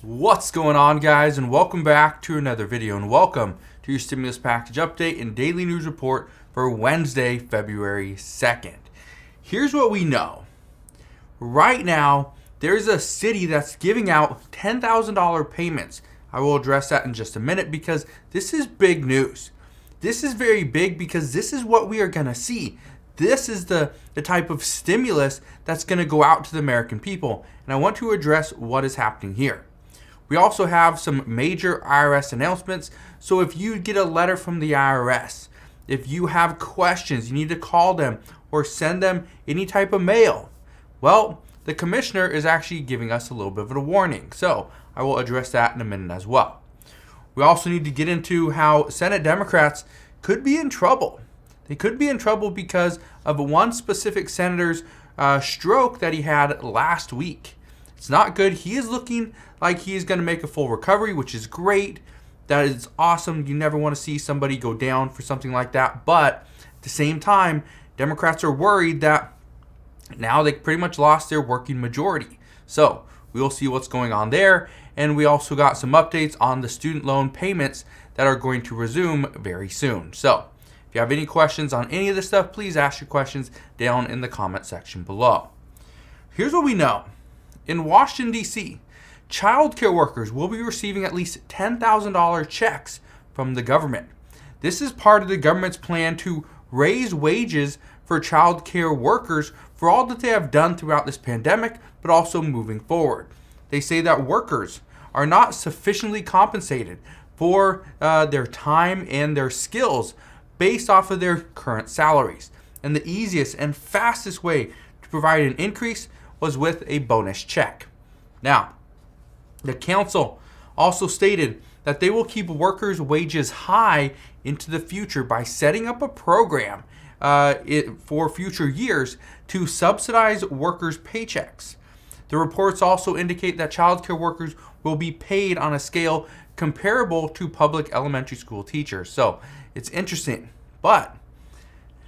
What's going on, guys, and welcome back to another video, and welcome to your stimulus package update and daily news report for Wednesday, February 2nd. Here's what we know. Right now, there's a city that's giving out $10,000 payments. I will address that in just a minute because this is big news. This is very big because this is what we are going to see. This is the type of stimulus that's going to go out to the American people, and I want to address what is happening here. We also have some major IRS announcements. So if you get a letter from the IRS, if you have questions, you need to call them or send them any type of mail. Well, the commissioner is actually giving us a little bit of a warning. So I will address that in a minute as well. We also need to get into how Senate Democrats could be in trouble. They could be in trouble because of one specific senator's stroke that he had last week. It's not good. He is looking like he is going to make a full recovery, which is great. That is awesome. You never want to see somebody go down for something like that. But at the same time, Democrats are worried that now they pretty much lost their working majority. So we will see what's going on there. And we also got some updates on the student loan payments that are going to resume very soon. So if you have any questions on any of this stuff, please ask your questions down in the comment section below. Here's what we know. In Washington, D.C., child care workers will be receiving at least $10,000 checks from the government. This is part of the government's plan to raise wages for child care workers for all that they have done throughout this pandemic, but also moving forward. They say that workers are not sufficiently compensated for their time and their skills based off of their current salaries. And the easiest and fastest way to provide an increase was with a bonus check. Now, the council also stated that they will keep workers' wages high into the future by setting up a program for future years to subsidize workers' paychecks. The reports also indicate that child care workers will be paid on a scale comparable to public elementary school teachers. So it's interesting. But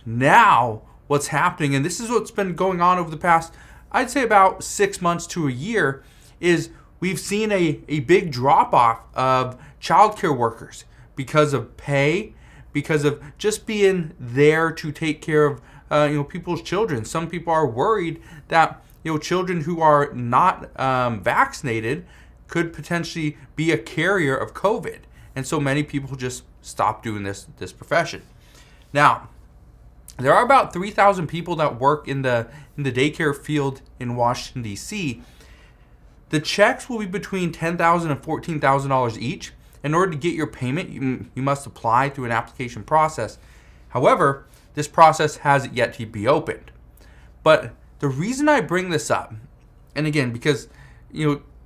now what's happening, and this is what's been going on over the past, I'd say about 6 months to a year, is we've seen a big drop-off of childcare workers because of pay, because of just being there to take care of people's children. Some people are worried that children who are not vaccinated could potentially be a carrier of COVID, and so many people just stop doing this profession. Now, there are about 3,000 people that work in the daycare field in Washington, D.C. The checks will be between $10,000 and $14,000 each. In order to get your payment, you must apply through an application process. However, this process has yet to be opened. But the reason I bring this up, and again, because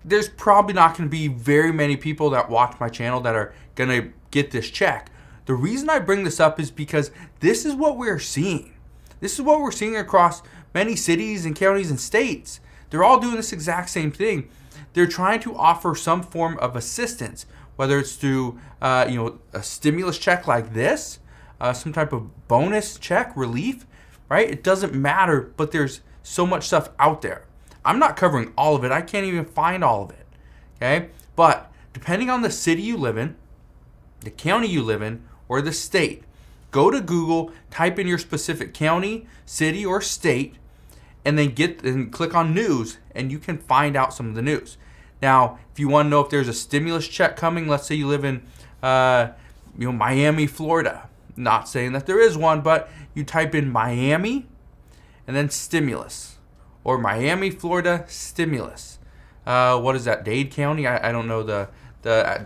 there's probably not going to be very many people that watch my channel that are going to get this check. The reason I bring this up is because this is what we're seeing. This is what we're seeing across many cities and counties and states. They're all doing this exact same thing. They're trying to offer some form of assistance, whether it's through a stimulus check like this, some type of bonus check, relief, right? It doesn't matter, but there's so much stuff out there. I'm not covering all of it. I can't even find all of it, okay? But depending on the city you live in, the county you live in, or the state, go to Google, type in your specific county, city, or state, and then click on news, and you can find out some of the news. Now, if you want to know if there's a stimulus check coming, let's say you live in Miami, Florida. Not saying that there is one, but you type in Miami and then stimulus, or Miami, Florida stimulus. What is that? Dade County? I don't know the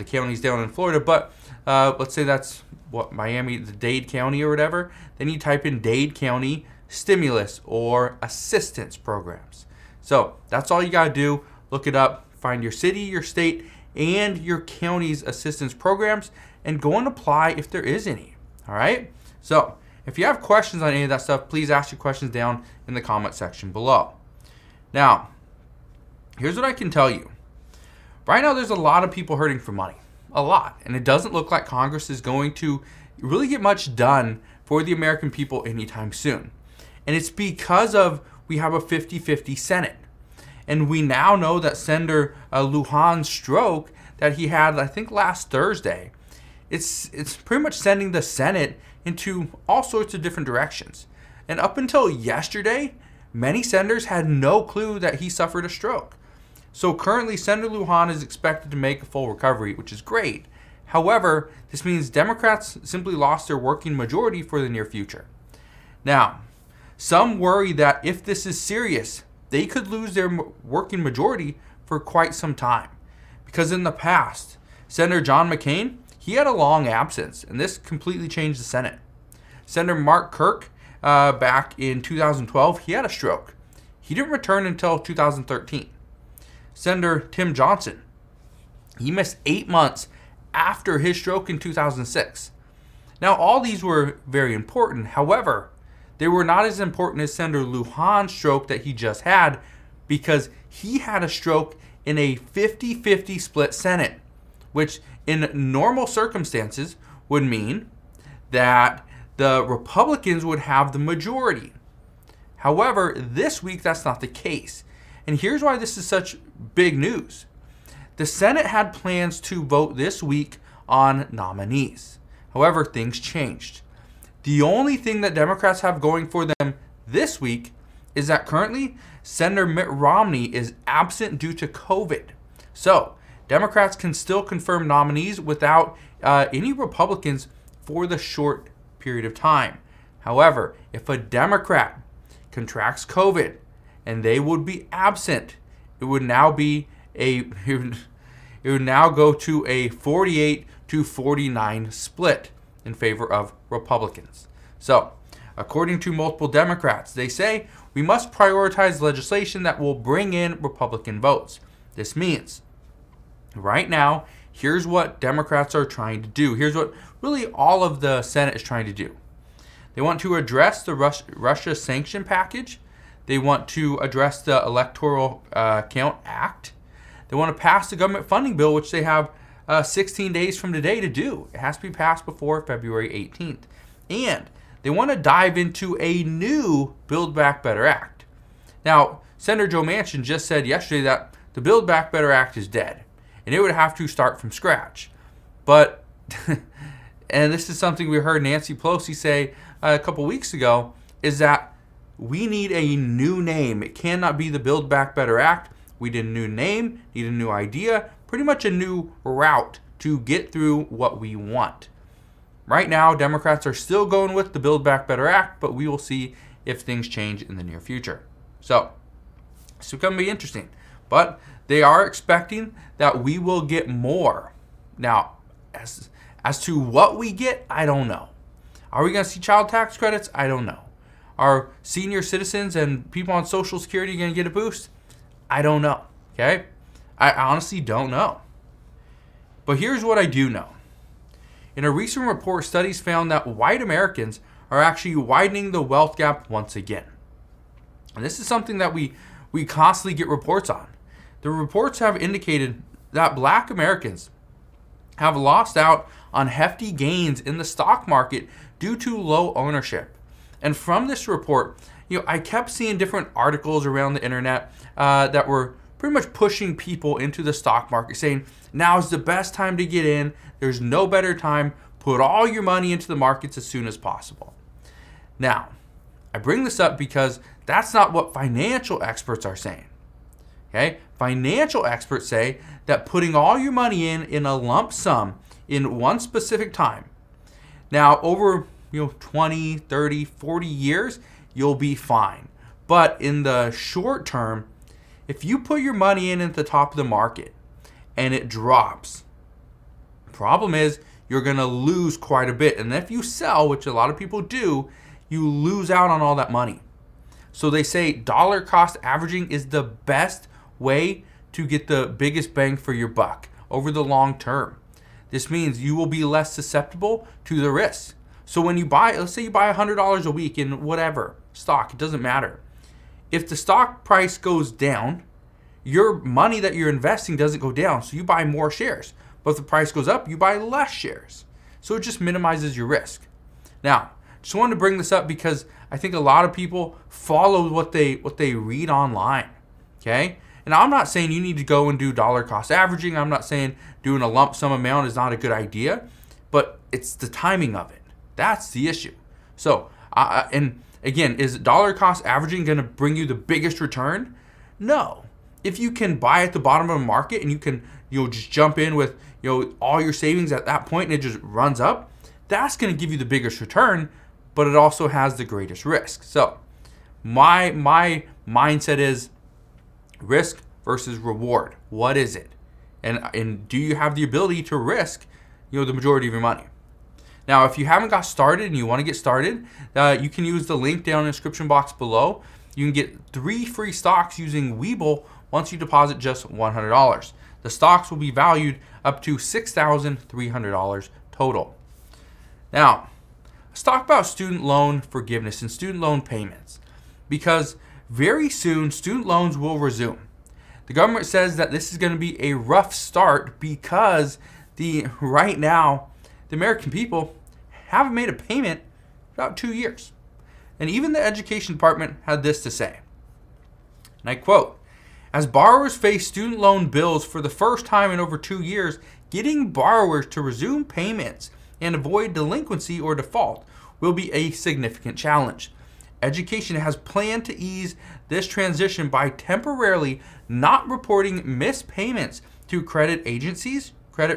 counties down in Florida, but let's say that's Miami, the Dade County or whatever. Then you type in Dade County stimulus or assistance programs. So that's all you got to do. Look it up, find your city, your state, and your county's assistance programs, and go and apply if there is any. All right? So if you have questions on any of that stuff, please ask your questions down in the comment section below. Now, here's what I can tell you. Right now, there's a lot of people hurting for money. A lot. And it doesn't look like Congress is going to really get much done for the American people anytime soon. And it's because of we have a 50-50 Senate. And we now know that Senator Lujan's stroke that he had, I think, last Thursday, it's pretty much sending the Senate into all sorts of different directions. And up until yesterday, many senators had no clue that he suffered a stroke. So currently, Senator Lujan is expected to make a full recovery, which is great. However, this means Democrats simply lost their working majority for the near future. Now, some worry that if this is serious, they could lose their working majority for quite some time. Because in the past, Senator John McCain, he had a long absence, and this completely changed the Senate. Senator Mark Kirk, back in 2012, he had a stroke. He didn't return until 2013. Senator Tim Johnson, he missed 8 months after his stroke in 2006. Now, all these were very important. However, they were not as important as Senator Lujan's stroke that he just had, because he had a stroke in a 50-50 split Senate, which in normal circumstances would mean that the Republicans would have the majority. However, this week that's not the case. And here's why this is such big news. The Senate had plans to vote this week on nominees. However, things changed. The only thing that Democrats have going for them this week is that currently Senator Mitt Romney is absent due to COVID. So, Democrats can still confirm nominees without any Republicans for the short period of time. However, if a Democrat contracts COVID and they would be absent, it would now be it would now go to a 48-49 split in favor of Republicans. So, according to multiple Democrats, they say we must prioritize legislation that will bring in Republican votes. This means, right now, here's what Democrats are trying to do. Here's what really all of the Senate is trying to do. They want to address the Russia sanction package. They want to address the Electoral Count Act. They want to pass the government funding bill, which they have 16 days from today to do. It has to be passed before February 18th. And they want to dive into a new Build Back Better Act. Now, Senator Joe Manchin just said yesterday that the Build Back Better Act is dead, and it would have to start from scratch. But, and this is something we heard Nancy Pelosi say a couple weeks ago, is that we need a new name. It cannot be the Build Back Better Act. We need a new name, need a new idea, pretty much a new route to get through what we want. Right now, Democrats are still going with the Build Back Better Act, but we will see if things change in the near future. So, it's going to be interesting. But they are expecting that we will get more. Now, as to what we get, I don't know. Are we going to see child tax credits? I don't know. Are senior citizens and people on Social Security going to get a boost? I don't know. Okay? I honestly don't know. But here's what I do know. In a recent report, studies found that white Americans are actually widening the wealth gap once again. And this is something that we constantly get reports on. The reports have indicated that black Americans have lost out on hefty gains in the stock market due to low ownership. And from this report, I kept seeing different articles around the internet that were pretty much pushing people into the stock market, saying, now is the best time to get in. There's no better time. Put all your money into the markets as soon as possible. Now, I bring this up because that's not what financial experts are saying. Okay? Financial experts say that putting all your money in a lump sum in one specific time. Now, over 20, 30, 40 years, you'll be fine. But in the short term, if you put your money in at the top of the market and it drops, the problem is you're going to lose quite a bit. And if you sell, which a lot of people do, you lose out on all that money. So they say dollar cost averaging is the best way to get the biggest bang for your buck over the long term. This means you will be less susceptible to the risks. So when you buy, let's say you buy $100 a week in whatever stock, it doesn't matter. If the stock price goes down, your money that you're investing doesn't go down, so you buy more shares. But if the price goes up, you buy less shares. So it just minimizes your risk. Now, just wanted to bring this up because I think a lot of people follow what they read online. Okay? And I'm not saying you need to go and do dollar cost averaging. I'm not saying doing a lump sum amount is not a good idea, but it's the timing of it. That's the issue. So, and again, is dollar cost averaging going to bring you the biggest return? No. If you can buy at the bottom of a market and you can, just jump in with, all your savings at that point and it just runs up, that's going to give you the biggest return, but it also has the greatest risk. So, my mindset is risk versus reward. What is it? And do you have the ability to risk, the majority of your money? Now, if you haven't got started and you want to get started, you can use the link down in the description box below. You can get 3 free stocks using Webull once you deposit just $100. The stocks will be valued up to $6,300 total. Now, let's talk about student loan forgiveness and student loan payments, because very soon student loans will resume. The government says that this is going to be a rough start because right now the American people haven't made a payment for about 2 years. And even the education department had this to say, and I quote, "As borrowers face student loan bills for the first time in over 2 years, getting borrowers to resume payments and avoid delinquency or default will be a significant challenge. Education has planned to ease this transition by temporarily not reporting missed payments to credit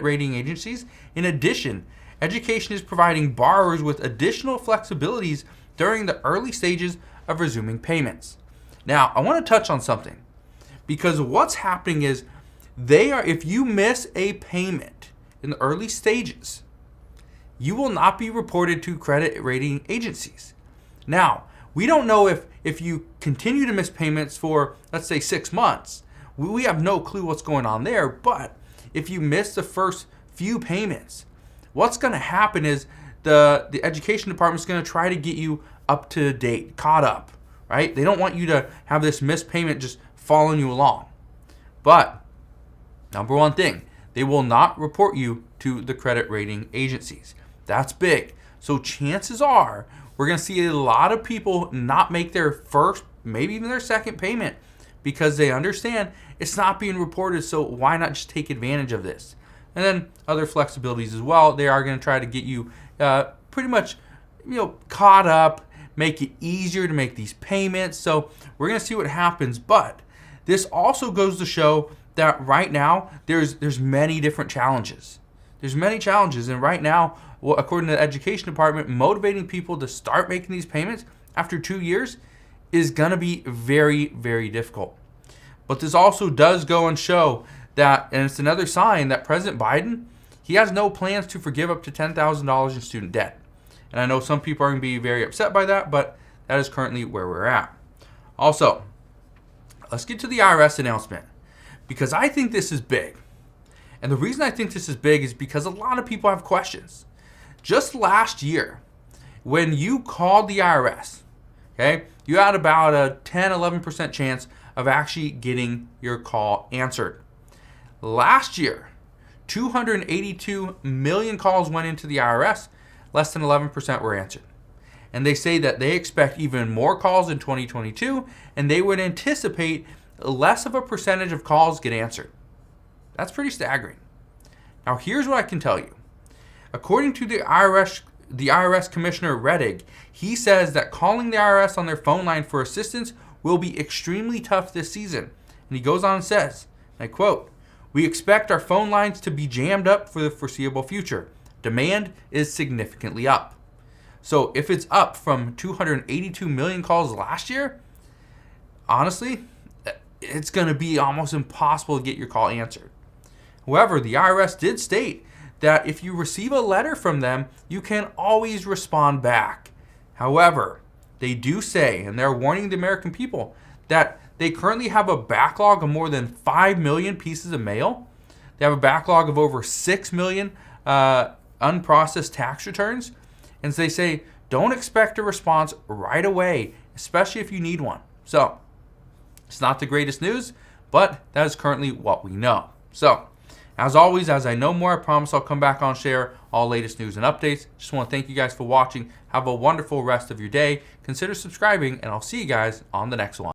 rating agencies. In addition, education is providing borrowers with additional flexibilities during the early stages of resuming payments." Now, I want to touch on something, because what's happening is if you miss a payment in the early stages, you will not be reported to credit rating agencies. Now, we don't know if you continue to miss payments for, let's say, 6 months. We have no clue what's going on there. But if you miss the first few payments, what's going to happen is the education department is going to try to get you up to date, caught up, right? They don't want you to have this missed payment just following you along. But number one thing, they will not report you to the credit rating agencies. That's big. So chances are we're going to see a lot of people not make their first, maybe even their second payment, because they understand it's not being reported, so why not just take advantage of this? And then other flexibilities as well. They are going to try to get you pretty much caught up, make it easier to make these payments. So we're going to see what happens. But this also goes to show that right now there's many different challenges. There's many challenges, and right now, according to the education department, motivating people to start making these payments after 2 years is going to be very, very difficult. But this also does go and show that, and it's another sign that President Biden, he has no plans to forgive up to $10,000 in student debt. And I know some people are going to be very upset by that, but that is currently where we're at. Also, let's get to the IRS announcement, because I think this is big. And the reason I think this is big is because a lot of people have questions. Just last year, when you called the IRS, okay, you had about a 10-11% chance of actually getting your call answered. Last year, 282 million calls went into the IRS, less than 11% were answered. And they say that they expect even more calls in 2022, and they would anticipate less of a percentage of calls get answered. That's pretty staggering. Now, here's what I can tell you. According to the IRS Commissioner Rettig, he says that calling the IRS on their phone line for assistance will be extremely tough this season. And he goes on and says, and I quote, "We expect our phone lines to be jammed up for the foreseeable future. Demand is significantly up." So if it's up from 282 million calls last year, honestly, it's going to be almost impossible to get your call answered. However, the IRS did state that if you receive a letter from them, you can always respond back. However, they do say, and they're warning the American people, that they currently have a backlog of more than 5 million pieces of mail. They have a backlog of over 6 million unprocessed tax returns. And so they say, don't expect a response right away, especially if you need one. So, it's not the greatest news, but that is currently what we know. So, as always, as I know more, I promise I'll come back on share all latest news and updates. Just want to thank you guys for watching. Have a wonderful rest of your day. Consider subscribing, and I'll see you guys on the next one.